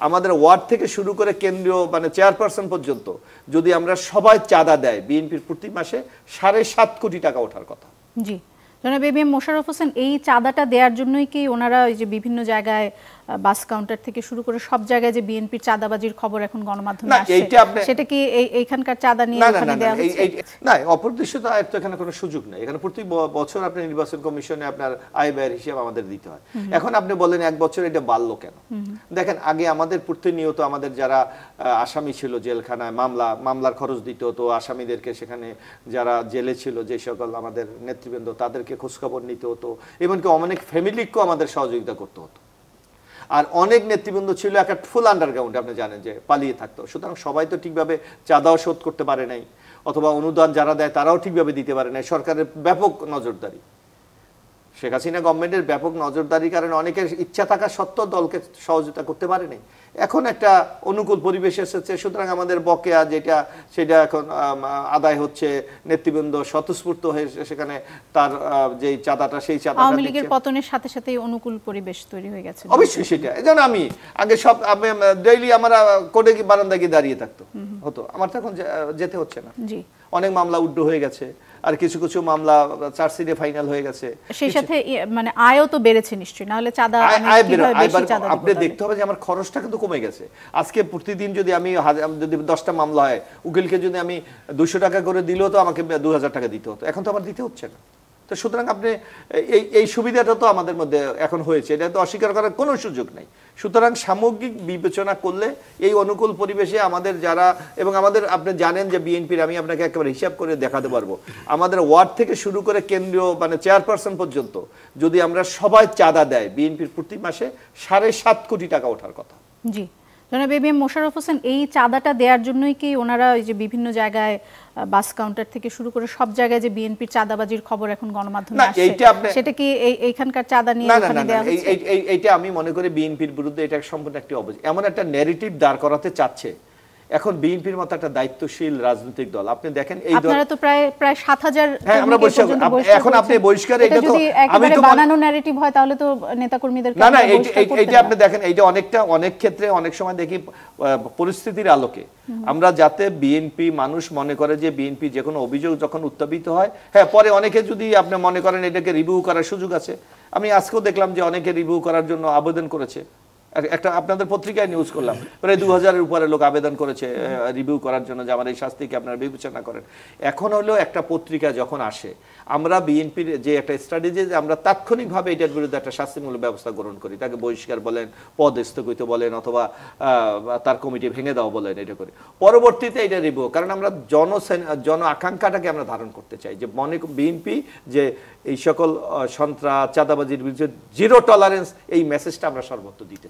আমাদের ওয়ার্ড থেকে শুরু করে কেন্দ্রীয় মানে চেয়ারপারসন পর্যন্ত যদি আমরা সবাই চাঁদা দেয়, বিএনপির প্রতি মাসে 7.5 কোটি টাকা ওঠার কথা। জি, জনাব এবিএম মোশাররফ হোসেন, এই চাঁদাটা দেওয়ার জন্যই কি ওনারা ওই যে বিভিন্ন জায়গায় বাস কাউন্টার থেকে শুরু করে সব জায়গায় যে বিএনপির চাঁদাবাজির খবর এখন গণমাধ্যমে আসছে, সেটা কি এইখানকার চাঁদা নিয়ে ওখানে দেওয়া হচ্ছে? না, অপ্রত্যাশিত আয়ের তো এখানে কোনো সুযোগ নাই। এখানে প্রতি বছর আপনি নির্বাচন কমিশনে আপনার আয় ব্যয়ের হিসাব আমাদের দিতে হয়। এখন আপনি বলেন এক বছর এটা বাড়লো কেন? দেখেন, আগে আমাদের প্রতিনিয়ত আমাদের যারা আসামি ছিল জেলখানায়, মামলার খরচ দিতে হতো, আসামিদেরকে সেখানে যারা জেলে ছিল যে সকল আমাদের নেতৃবৃন্দ তাদেরকে খোঁজখবর নিতে হতো, এমনকি অনেক ফ্যামিলিকেও আমাদের সহযোগিতা করতে হতো। আর অনেক নেতৃবৃন্দ ছিল একটা ফুল আন্ডারগ্রাউন্ডে, আপনি জানেন যে পালিয়ে থাকতো। সুতরাং সবাই তো ঠিকভাবে চাঁদাও শোধ করতে পারে নাই, অথবা অনুদান যারা দেয় তারাও ঠিকভাবে দিতে পারে নাই। সরকারের ব্যাপক নজরদারি, শেখ হাসিনা গভর্নমেন্টের ব্যাপক নজরদারির কারণে অনেকের ইচ্ছা থাকা সত্ত্বেও দলকে সহযোগিতা করতে পারে নাই। এখন একটা অনুকূল পরিবেশ এসেছে, সুতরাং আমাদের বকেয়া যেটা সেটা এখন আদায় হচ্ছে। নেতৃবৃন্দ স্বতঃস্ফূর্ত হয়ে সেখানে তার যে চাঁদাটা, সেই চাঁদাটা আওয়ামী লীগের পতনের সাথে সাথে অনুকূল পরিবেশ তৈরি হয়ে গেছে। অবশ্যই সেটা, যেন আমি আগে সব ডেইলি আমরা কোর্টে কি বারান্দায় গিয়ে দাঁড়িয়ে থাকতো হতো, আমার তো এখন যেতে হচ্ছে না। জি, অনেক মামলা উড্ড হয়ে গেছে, আর কিছু কিছু মামলা চার্জশিটে ফাইনাল হয়ে গেছে। সেই সাথে মানে আয়ও তো বেড়েছে নিশ্চয়ই, না হলে চাঁদা আপনি দেখতে হবে যে আমার খরচটা কিন্তু কমে গেছে। আজকে প্রতিদিন যদি আমি 10টা মামলা হয়, উকিলকে যদি আমি 200 টাকা করে দিলেও তো আমাকে 2000 টাকা দিতে হতো, এখন তো আমার দিতে হচ্ছে না। তো সুতরাং আপনি এই সুবিধাটা তো আমাদের মধ্যে এখন হয়েছে, এটা তো অস্বীকার করার কোনো সুযোগ নেই। সুতরাং সামগ্রিক বিবেচনা করলে এই অনুকূল পরিবেশে আমাদের যারা, এবং আমাদের আপনি জানেন যে বিএনপির, আমি আপনাকে একেবারে হিসাব করে দেখাতে পারবো, আমাদের ওয়ার্ড থেকে শুরু করে কেন্দ্রীয় মানে চেয়ারপারসন পর্যন্ত যদি আমরা সবাই চাঁদা দেয়, বিএনপির প্রতি মাসে 7.5 কোটি টাকা ওঠার কথা। জি, জনাব এবিএম মোশাররফ হোসেন, এই চাঁদাটা দেওয়ার জন্যই কি ওনারা ওই যে বিভিন্ন জায়গায় বাস কাউন্টার থেকে শুরু করে সব জায়গায় যে বিএনপির চাঁদাবাজির খবর এখন গণমাধ্যমে আসছে, সেটা কি এইখানকার চাঁদা নিয়ে ওখানে দেওয়া হচ্ছে? এইটা আমি মনে করি বিএনপির বিরুদ্ধে এটা সম্পূর্ণ একটি এমন একটা ন্যারেটিভ দাঁড় করাতে চাচ্ছে। এখন বিএনপির মতো একটা দায়িত্বশীল রাজনৈতিক দল, আপনি দেখেন এই আপনারা তো প্রায় 7000, হ্যাঁ আমরা এখন আপনি বহিষ্কার, এটা তো আমি তো বানানো ন্যারেটিভ হয় তাহলে তো নেতাকর্মীদের না না, এইটা আপনি দেখেন, এইটা অনেক ক্ষেত্রে অনেক সময় দেখি পরিস্থিতির আলোকে আমরা যাতে বিএনপি মানুষ মনে করে যে বিএনপি যে কোনো অভিযোগ যখন উত্থাপিত হয়, হ্যাঁ পরে অনেকে যদি আপনি মনে করেন এটাকে রিভিউ করার সুযোগ আছে। আমি আজকেও দেখলাম যে অনেকে রিভিউ করার জন্য আবেদন করেছে, একটা আপনাদের পত্রিকায় নিউজ করলাম প্রায় 2000-এর উপরে লোক আবেদন করেছে রিভিউ করার জন্য যে আমার এই শাস্তিকে আপনারা বিবেচনা করেন। এখন হলো একটা পত্রিকা যখন আসে, আমরা বিএনপির যে একটা স্ট্র্যাটেজি, আমরা তাৎক্ষণিকভাবে এটার বিরুদ্ধে একটা শাস্তিমূলক ব্যবস্থা গ্রহণ করি, তাকে বহিষ্কার বলেন, পদ স্থগিত বলেন, অথবা তার কমিটি ভেঙে দেওয়া বলেন, এটা করি। পরবর্তীতে এটা রিভিউ, কারণ আমরা জন আকাঙ্ক্ষাটাকে আমরা ধারণ করতে চাই যে বিএনপি যে এই সকল সন্ত্রাস চাঁদাবাজির বিরুদ্ধে জিরো টলারেন্স, এই মেসেজটা আমরা সর্বত্র দিতে